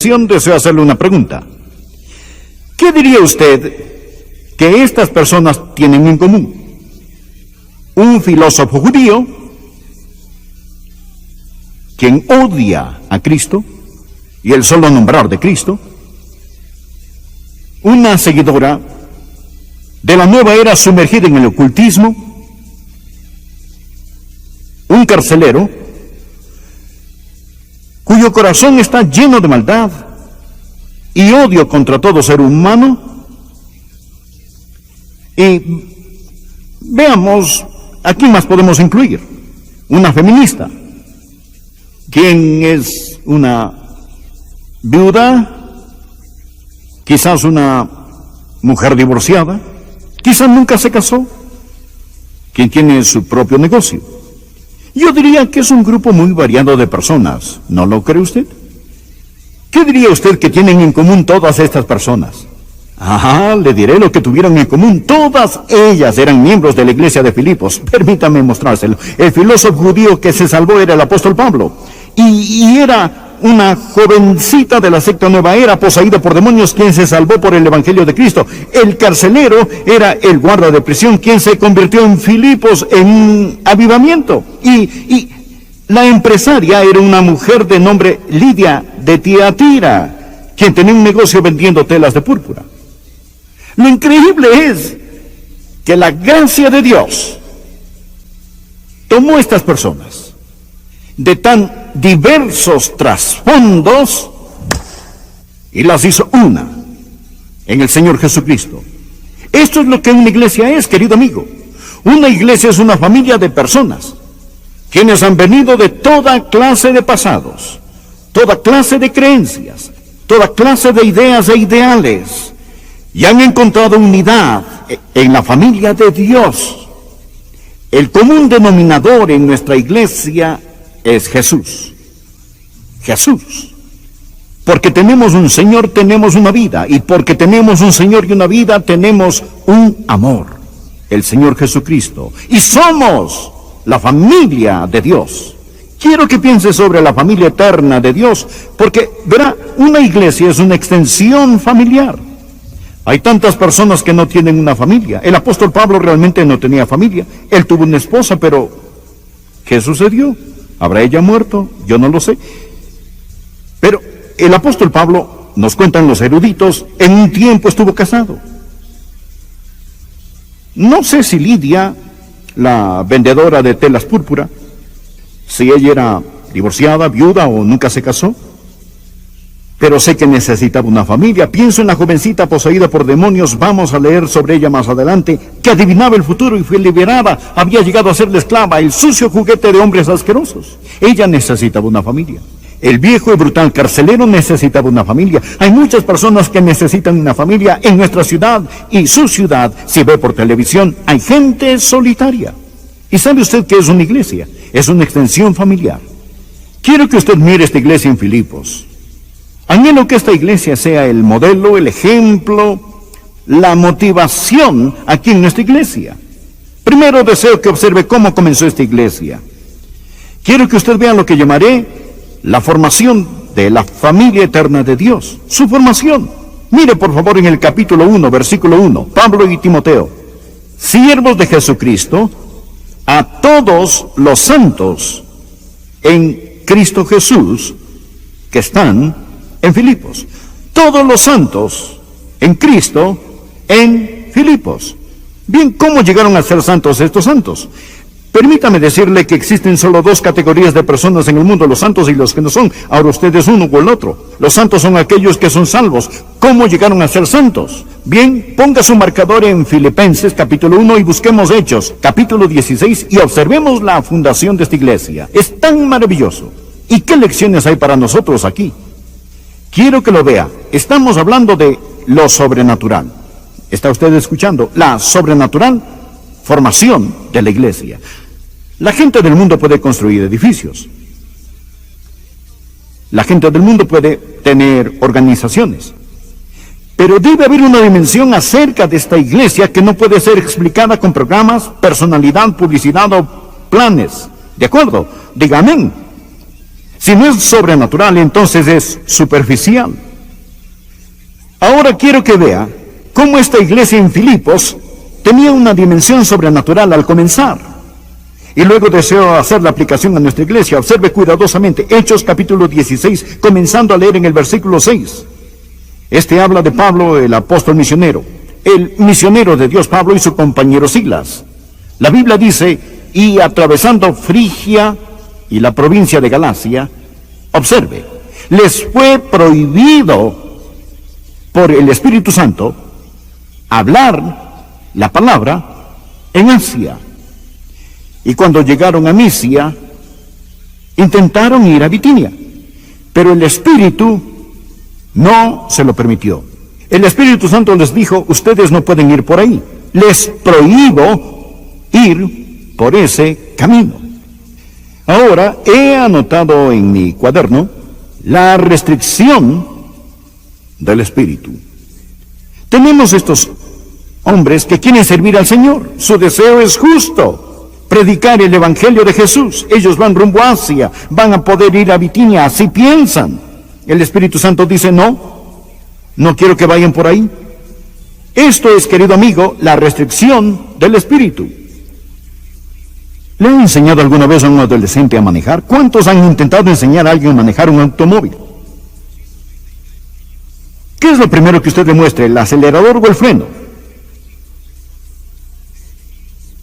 Deseo hacerle una pregunta. ¿Qué diría usted que estas personas tienen en común? Un filósofo judío, quien odia a Cristo y el solo nombrar de Cristo, una seguidora de la nueva era sumergida en el ocultismo, un carcelero cuyo corazón está lleno de maldad y odio contra todo ser humano. Y veamos, ¿a quién más podemos incluir? Una feminista, quien es una viuda, quizás una mujer divorciada, quizás nunca se casó, quien tiene su propio negocio. Yo diría que es un grupo muy variado de personas, ¿no lo cree usted? ¿Qué diría usted que tienen en común todas estas personas? Le diré lo que tuvieron en común. Todas ellas eran miembros de la iglesia de Filipos. Permítame mostrárselo. El filósofo judío que se salvó era el apóstol Pablo. Y era una jovencita de la secta Nueva Era, poseída por demonios, quien se salvó por el evangelio de Cristo. El carcelero era el guarda de prisión, quien se convirtió en Filipos en un avivamiento. Y la empresaria era una mujer de nombre Lidia de Tiatira, quien tenía un negocio vendiendo telas de púrpura. Lo increíble es que la gracia de Dios tomó estas personas de tan diversos trasfondos y las hizo una en el Señor Jesucristo. Esto es lo que una iglesia es, querido amigo. Una iglesia es una familia de personas quienes han venido de toda clase de pasados, toda clase de creencias, toda clase de ideas e ideales, y han encontrado unidad en la familia de Dios. El común denominador en nuestra iglesia es Jesús. Jesús. Porque tenemos un Señor, tenemos una vida. Y porque tenemos un Señor y una vida, tenemos un amor. El Señor Jesucristo. Y somos la familia de Dios. Quiero que piense sobre la familia eterna de Dios. Porque, verá, una iglesia es una extensión familiar. Hay tantas personas que no tienen una familia. El apóstol Pablo realmente no tenía familia. Él tuvo una esposa, pero ¿qué sucedió? ¿Habrá ella muerto? Yo no lo sé. Pero el apóstol Pablo, nos cuentan los eruditos, en un tiempo estuvo casado. No sé si Lidia, la vendedora de telas púrpura, si ella era divorciada, viuda o nunca se casó, pero sé que necesitaba una familia. Pienso en la jovencita poseída por demonios, vamos a leer sobre ella más adelante, que adivinaba el futuro y fue liberada, había llegado a ser la esclava, el sucio juguete de hombres asquerosos. Ella necesitaba una familia. El viejo y brutal carcelero necesitaba una familia. Hay muchas personas que necesitan una familia en nuestra ciudad y su ciudad. Si ve por televisión, hay gente solitaria. ¿Y sabe usted qué es una iglesia? Es una extensión familiar. Quiero que usted mire esta iglesia en Filipos. Anhelo que esta iglesia sea el modelo, el ejemplo, la motivación aquí en nuestra iglesia. Primero deseo que observe cómo comenzó esta iglesia. Quiero que usted vea lo que llamaré la formación de la familia eterna de Dios. Su formación. Mire por favor en el capítulo 1, versículo 1, Pablo y Timoteo. Siervos de Jesucristo, a todos los santos en Cristo Jesús que están en Filipos. Todos los santos en Cristo en Filipos. Bien, ¿cómo llegaron a ser santos estos santos? Permítame decirle que existen solo dos categorías de personas en el mundo, los santos y los que no son. Ahora usted es uno o el otro. Los santos son aquellos que son salvos. ¿Cómo llegaron a ser santos? Bien, ponga su marcador en Filipenses capítulo 1 y busquemos Hechos capítulo 16 y observemos la fundación de esta iglesia. Es tan maravilloso. ¿Y qué lecciones hay para nosotros aquí? Quiero que lo vea. Estamos hablando de lo sobrenatural. ¿Está usted escuchando? La sobrenatural formación de la iglesia. La gente del mundo puede construir edificios. La gente del mundo puede tener organizaciones. Pero debe haber una dimensión acerca de esta iglesia que no puede ser explicada con programas, personalidad, publicidad o planes. ¿De acuerdo? Diga amén. Si no es sobrenatural, entonces es superficial. Ahora quiero que vea cómo esta iglesia en Filipos tenía una dimensión sobrenatural al comenzar. Y luego deseo hacer la aplicación a nuestra iglesia. Observe cuidadosamente Hechos capítulo 16, comenzando a leer en el versículo 6. Este habla de Pablo, el apóstol misionero, el misionero de Dios Pablo y su compañero Silas. La Biblia dice, y atravesando Frigia y la provincia de Galacia, observe, les fue prohibido por el Espíritu Santo hablar la palabra en Asia. Y cuando llegaron a Misia, intentaron ir a Bitinia, pero el Espíritu no se lo permitió. El Espíritu Santo les dijo, ustedes no pueden ir por ahí. Les prohíbo ir por ese camino. Ahora he anotado en mi cuaderno la restricción del Espíritu. Tenemos estos hombres que quieren servir al Señor. Su deseo es justo, predicar el Evangelio de Jesús. Ellos van rumbo a Asia, van a poder ir a Bitinia, así piensan. El Espíritu Santo dice, no quiero que vayan por ahí. Esto es, querido amigo, la restricción del Espíritu. ¿Le han enseñado alguna vez a un adolescente a manejar? ¿Cuántos han intentado enseñar a alguien a manejar un automóvil? ¿Qué es lo primero que usted le muestre, el acelerador o el freno?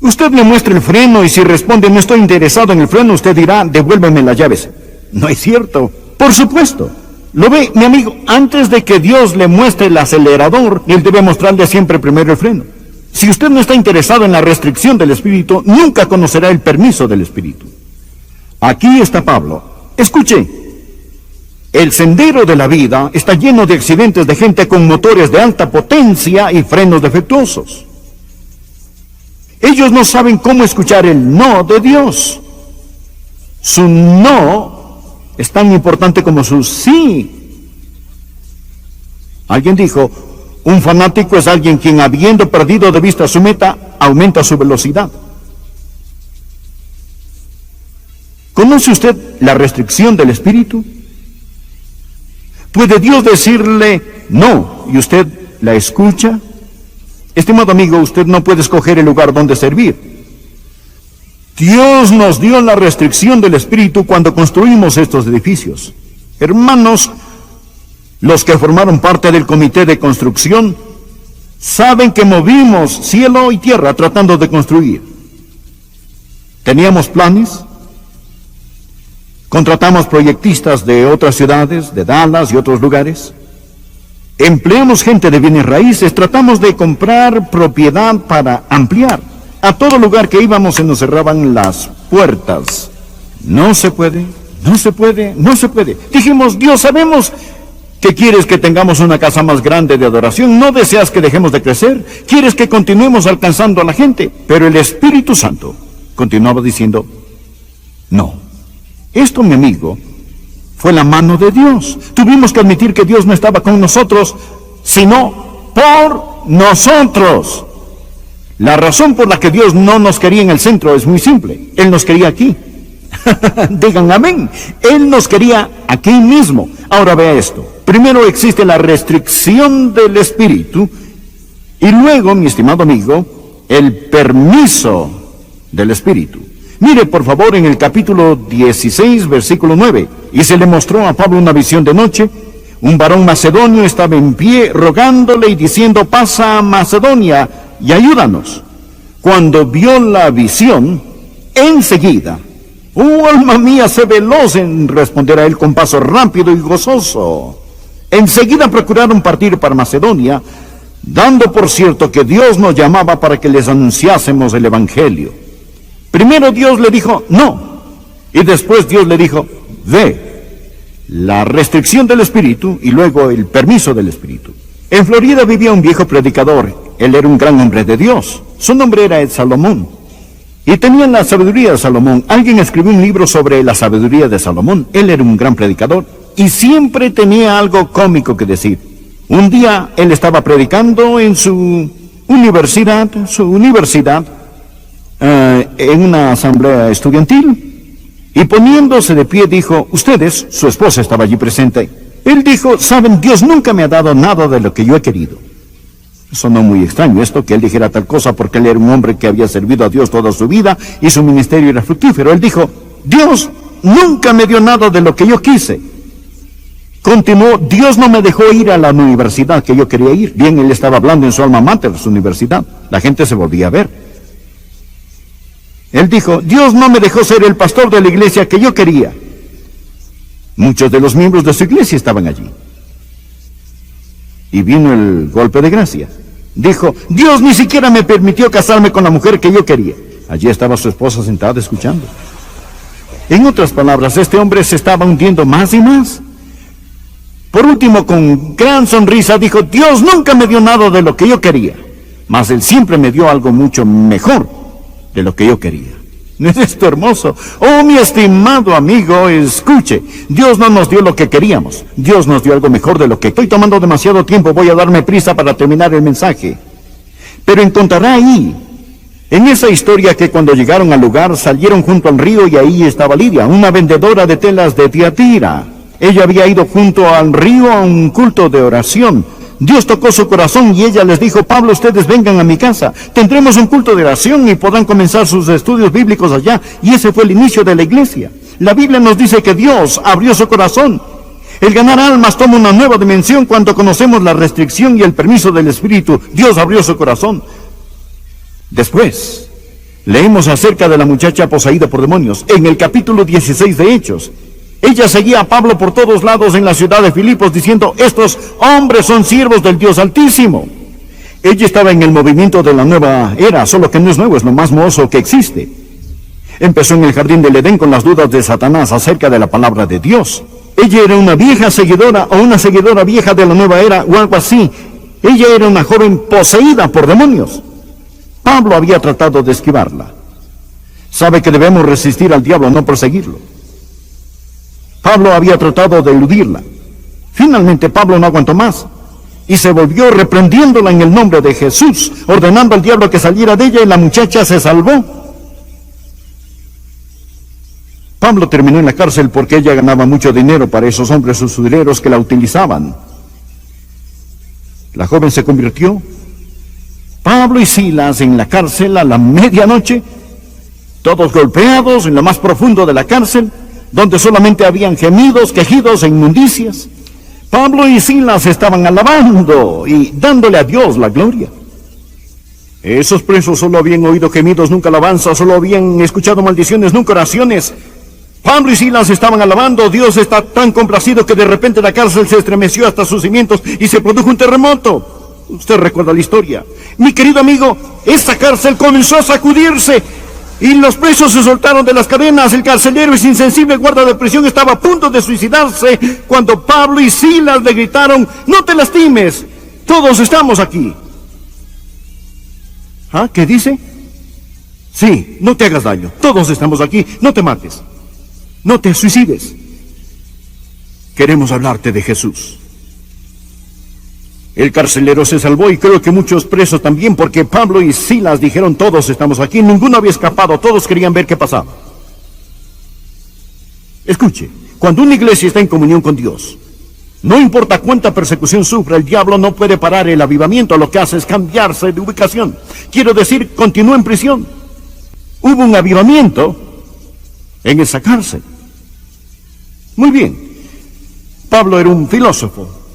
Usted le muestra el freno y si responde no estoy interesado en el freno, usted dirá, devuélveme las llaves. No es cierto. Por supuesto. Lo ve, mi amigo, antes de que Dios le muestre el acelerador, Él debe mostrarle siempre primero el freno. Si usted no está interesado en la restricción del Espíritu, nunca conocerá el permiso del Espíritu. Aquí está Pablo. Escuche, el sendero de la vida está lleno de accidentes de gente con motores de alta potencia y frenos defectuosos. Ellos no saben cómo escuchar el no de Dios. Su no es tan importante como su sí. Alguien dijo, un fanático es alguien quien, habiendo perdido de vista su meta, aumenta su velocidad. ¿Conoce usted la restricción del Espíritu? ¿Puede Dios decirle no y usted la escucha? Estimado amigo, usted no puede escoger el lugar donde servir. Dios nos dio la restricción del Espíritu cuando construimos estos edificios. Hermanos, los que formaron parte del comité de construcción saben que movimos cielo y tierra tratando de construir. Teníamos planes, contratamos proyectistas de otras ciudades, de Dallas y otros lugares. Empleamos gente de bienes raíces, tratamos de comprar propiedad para ampliar. A todo lugar que íbamos se nos cerraban las puertas. No se puede, no se puede, no se puede. Dijimos, Dios, sabemos que quieres que tengamos una casa más grande de adoración. No deseas que dejemos de crecer. Quieres que continuemos alcanzando a la gente. Pero el Espíritu Santo continuaba diciendo, no. Esto, mi amigo, fue la mano de Dios. Tuvimos que admitir que Dios no estaba con nosotros, sino por nosotros. La razón por la que Dios no nos quería en el centro es muy simple. Él nos quería aquí. Digan amén. Él nos quería aquí mismo. Ahora vea esto. Primero existe la restricción del Espíritu y luego, mi estimado amigo, el permiso del Espíritu. Mire por favor en el capítulo 16, versículo 9. Y se le mostró a Pablo una visión de noche. Un varón macedonio estaba en pie rogándole y diciendo, pasa a Macedonia y ayúdanos. Cuando vio la visión, enseguida, alma mía, sé veloz en responder a él con paso rápido y gozoso. Enseguida procuraron partir para Macedonia, dando por cierto que Dios nos llamaba para que les anunciásemos el Evangelio. Primero Dios le dijo, no, y después Dios le dijo, ve. La restricción del Espíritu y luego el permiso del Espíritu. En Florida vivía un viejo predicador. Él era un gran hombre de Dios. Su nombre era Salomón. Y tenía la sabiduría de Salomón. Alguien escribió un libro sobre la sabiduría de Salomón. Él era un gran predicador. Y siempre tenía algo cómico que decir. Un día él estaba predicando en su universidad, en una asamblea estudiantil. Y poniéndose de pie dijo, ustedes, su esposa estaba allí presente. Él dijo, saben, Dios nunca me ha dado nada de lo que yo he querido. Sonó muy extraño esto, que él dijera tal cosa, porque él era un hombre que había servido a Dios toda su vida y su ministerio era fructífero. Él dijo, Dios nunca me dio nada de lo que yo quise. Continuó, Dios no me dejó ir a la universidad que yo quería ir. Bien, él estaba hablando en su alma mater, su universidad. La gente se volvía a ver. Él dijo, Dios no me dejó ser el pastor de la iglesia que yo quería. Muchos de los miembros de su iglesia estaban allí. Y vino el golpe de gracia. Dijo, Dios ni siquiera me permitió casarme con la mujer que yo quería. Allí estaba su esposa sentada escuchando. En otras palabras, este hombre se estaba hundiendo más y más. Por último, con gran sonrisa, dijo, Dios nunca me dio nada de lo que yo quería, mas Él siempre me dio algo mucho mejor de lo que yo quería. ¿No es esto hermoso? Oh, mi estimado amigo, escuche, Dios no nos dio lo que queríamos, Dios nos dio algo mejor de lo que... Estoy tomando demasiado tiempo, voy a darme prisa para terminar el mensaje. Pero encontrará ahí, en esa historia, que cuando llegaron al lugar, salieron junto al río y ahí estaba Lidia, una vendedora de telas de Tiatira. Ella había ido junto al río a un culto de oración. Dios tocó su corazón y ella les dijo, Pablo, ustedes vengan a mi casa, tendremos un culto de oración y podrán comenzar sus estudios bíblicos allá. Y ese fue el inicio de la iglesia. La Biblia nos dice que Dios abrió su corazón. El ganar almas toma una nueva dimensión cuando conocemos la restricción y el permiso del Espíritu. Dios abrió su corazón. Después, leemos acerca de la muchacha poseída por demonios en el capítulo 16 de Hechos. Ella seguía a Pablo por todos lados en la ciudad de Filipos diciendo, estos hombres son siervos del Dios Altísimo. Ella estaba en el movimiento de la nueva era, solo que no es nuevo, es lo más mohoso que existe. Empezó en el jardín del Edén con las dudas de Satanás acerca de la palabra de Dios. Ella era una vieja seguidora o una seguidora vieja de la nueva era o algo así. Ella era una joven poseída por demonios. Pablo había tratado de esquivarla. Sabe que debemos resistir al diablo, no perseguirlo. Pablo había tratado de eludirla. Finalmente Pablo no aguantó más y se volvió reprendiéndola en el nombre de Jesús, ordenando al diablo que saliera de ella, y la muchacha se salvó. Pablo terminó en la cárcel porque ella ganaba mucho dinero para esos hombres usureros que la utilizaban. La joven se convirtió. Pablo y Silas en la cárcel a la medianoche, todos golpeados en lo más profundo de la cárcel, donde solamente habían gemidos, quejidos e inmundicias. Pablo y Silas estaban alabando y dándole a Dios la gloria. Esos presos solo habían oído gemidos, nunca alabanza, solo habían escuchado maldiciones, nunca oraciones. Pablo y Silas estaban alabando. Dios está tan complacido que de repente la cárcel se estremeció hasta sus cimientos y se produjo un terremoto. Usted recuerda la historia. Mi querido amigo, esta cárcel comenzó a sacudirse y los presos se soltaron de las cadenas. El carcelero, ese insensible guarda de prisión, estaba a punto de suicidarse cuando Pablo y Silas le gritaron, no te lastimes, todos estamos aquí. ¿Ah? ¿Qué dice? Sí, no te hagas daño, todos estamos aquí, no te mates, no te suicides. Queremos hablarte de Jesús. El carcelero se salvó y creo que muchos presos también, porque Pablo y Silas dijeron, todos estamos aquí, ninguno había escapado, todos querían ver qué pasaba. Escuche, cuando una iglesia está en comunión con Dios, no importa cuánta persecución sufra, el diablo no puede parar el avivamiento, lo que hace es cambiarse de ubicación. Quiero decir, continúa en prisión. Hubo un avivamiento en esa cárcel. Muy bien, Pablo era un filósofo.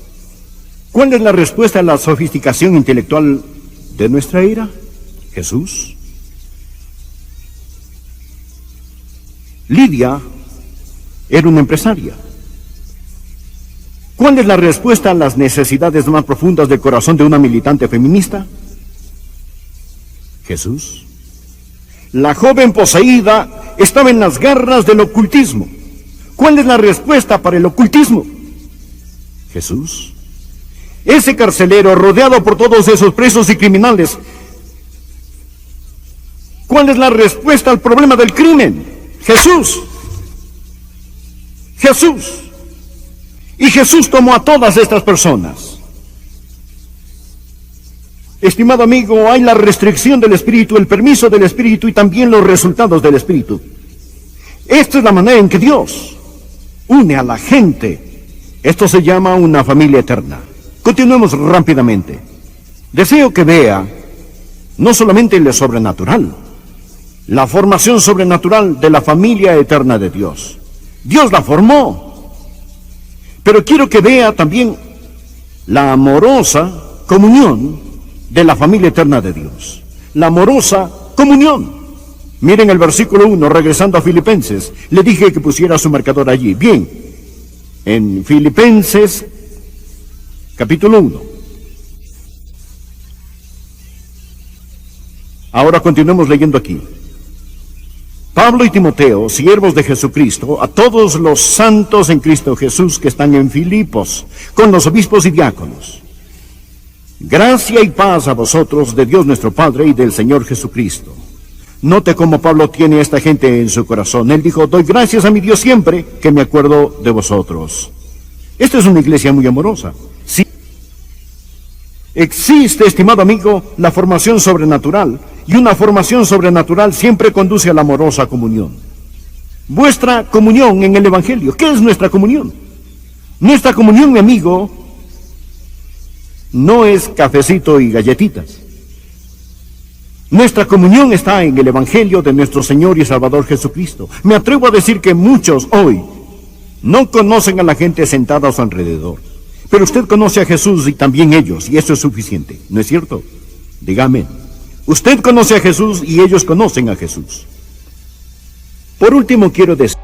¿Cuál es la respuesta a la sofisticación intelectual de nuestra era? Jesús. Lidia era una empresaria. ¿Cuál es la respuesta a las necesidades más profundas del corazón de una militante feminista? Jesús. La joven poseída estaba en las garras del ocultismo. ¿Cuál es la respuesta para el ocultismo? Jesús. Ese carcelero rodeado por todos esos presos y criminales, ¿cuál es la respuesta al problema del crimen? Jesús. Jesús. Y Jesús tomó a todas estas personas. Estimado amigo, hay la restricción del Espíritu, el permiso del Espíritu y también los resultados del Espíritu. Esta es la manera en que Dios une a la gente. Esto se llama una familia eterna. Continuemos rápidamente. Deseo que vea no solamente lo sobrenatural, la formación sobrenatural de la familia eterna de Dios. Dios la formó. Pero quiero que vea también la amorosa comunión de la familia eterna de Dios. La amorosa comunión. Miren el versículo 1, regresando a Filipenses. Le dije que pusiera su marcador allí. Bien, en Filipenses, capítulo 1. Ahora continuemos leyendo aquí. Pablo y Timoteo, siervos de Jesucristo, a todos los santos en Cristo Jesús que están en Filipos, con los obispos y diáconos. Gracia y paz a vosotros de Dios nuestro Padre y del Señor Jesucristo. Note cómo Pablo tiene a esta gente en su corazón. Él dijo, doy gracias a mi Dios siempre que me acuerdo de vosotros. Esta es una iglesia muy amorosa. Sí. Existe, estimado amigo, la formación sobrenatural. Y una formación sobrenatural siempre conduce a la amorosa comunión. Vuestra comunión en el Evangelio. ¿Qué es nuestra comunión? Nuestra comunión, mi amigo, no es cafecito y galletitas. Nuestra comunión está en el Evangelio de nuestro Señor y Salvador Jesucristo. Me atrevo a decir que muchos hoy no conocen a la gente sentada a su alrededor. Pero usted conoce a Jesús y también ellos, y eso es suficiente. ¿No es cierto? Dígame. Usted conoce a Jesús y ellos conocen a Jesús. Por último, quiero decir...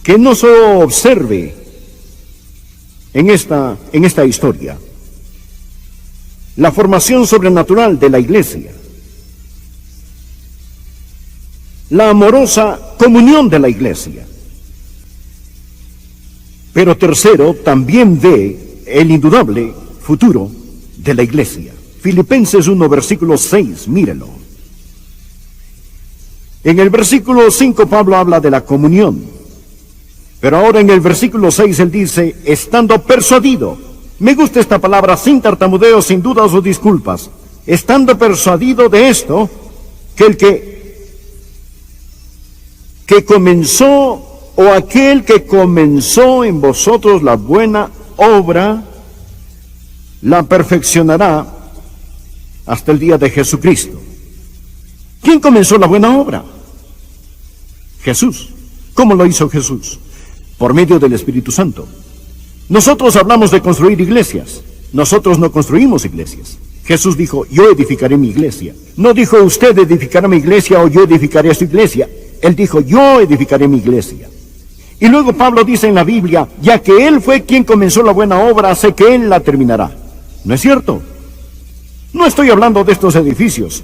que no solo observe en esta historia la formación sobrenatural de la iglesia, la amorosa comunión de la iglesia, pero tercero, también ve el indudable futuro de la iglesia. Filipenses 1, versículo 6, mírelo. En el versículo 5 Pablo habla de la comunión. Pero ahora en el versículo 6 él dice, estando persuadido. Me gusta esta palabra, sin tartamudeo, sin dudas o disculpas. Estando persuadido de esto, que el que comenzó, o aquel que comenzó en vosotros la buena obra, la perfeccionará hasta el día de Jesucristo. ¿Quién comenzó la buena obra? Jesús. ¿Cómo lo hizo Jesús? Por medio del Espíritu Santo. Nosotros hablamos de construir iglesias. Nosotros no construimos iglesias. Jesús dijo, yo edificaré mi iglesia. No dijo, usted edificará mi iglesia o yo edificaré su iglesia. Él dijo, yo edificaré mi iglesia. Y luego Pablo dice en la Biblia, ya que Él fue quien comenzó la buena obra, sé que Él la terminará. ¿No es cierto? No estoy hablando de estos edificios.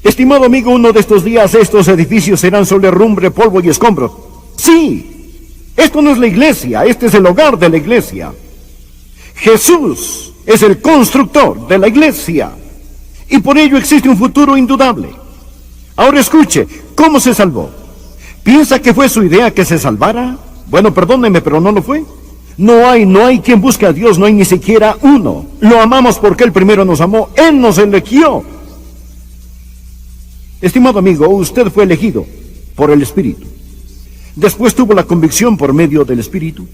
Estimado amigo, uno de estos días estos edificios serán solo herrumbre, polvo y escombros. Sí. Esto no es la iglesia, este es el hogar de la iglesia. Jesús es el constructor de la iglesia. Y por ello existe un futuro indudable. Ahora escuche, ¿cómo se salvó? ¿Piensa que fue su idea que se salvara? Bueno, perdóneme, pero no lo fue. No hay quien busque a Dios, no hay ni siquiera uno. Lo amamos porque Él primero nos amó, Él nos eligió. Estimado amigo, usted fue elegido por el Espíritu. Después tuvo la convicción por medio del Espíritu.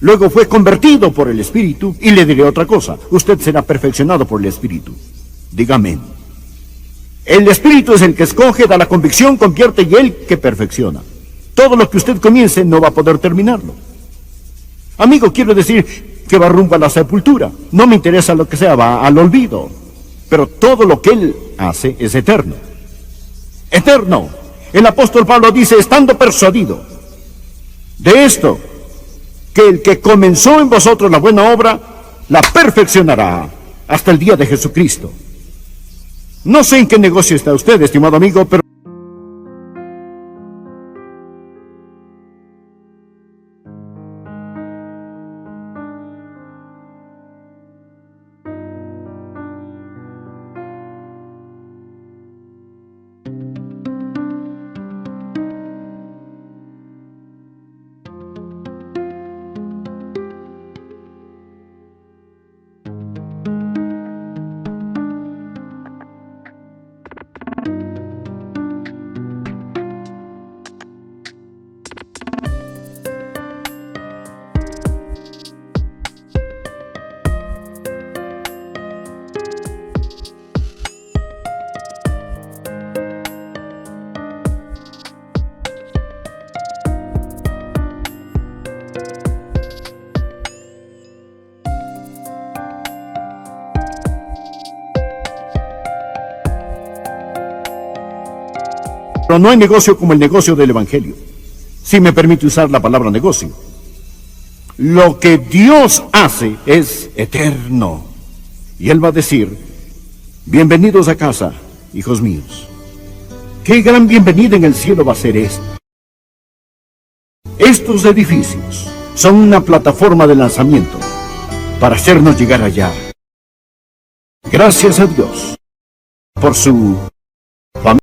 Luego fue convertido por el Espíritu. Y le diré otra cosa. Usted será perfeccionado por el Espíritu. Dígame. El Espíritu es el que escoge, da la convicción, convierte y Él que perfecciona. Todo lo que usted comience no va a poder terminarlo. Amigo, quiero decir, que va rumbo a la sepultura. No me interesa lo que sea, va al olvido. Pero todo lo que Él hace es eterno. Eterno. El apóstol Pablo dice, estando persuadido de esto, que el que comenzó en vosotros la buena obra, la perfeccionará hasta el día de Jesucristo. No sé en qué negocio está usted, estimado amigo, pero no hay negocio como el negocio del Evangelio. Si me permite usar la palabra negocio. Lo que Dios hace es eterno. Y Él va a decir, bienvenidos a casa, hijos míos. Qué gran bienvenida en el cielo va a ser esta. Estos edificios son una plataforma de lanzamiento para hacernos llegar allá. Gracias a Dios por su familia.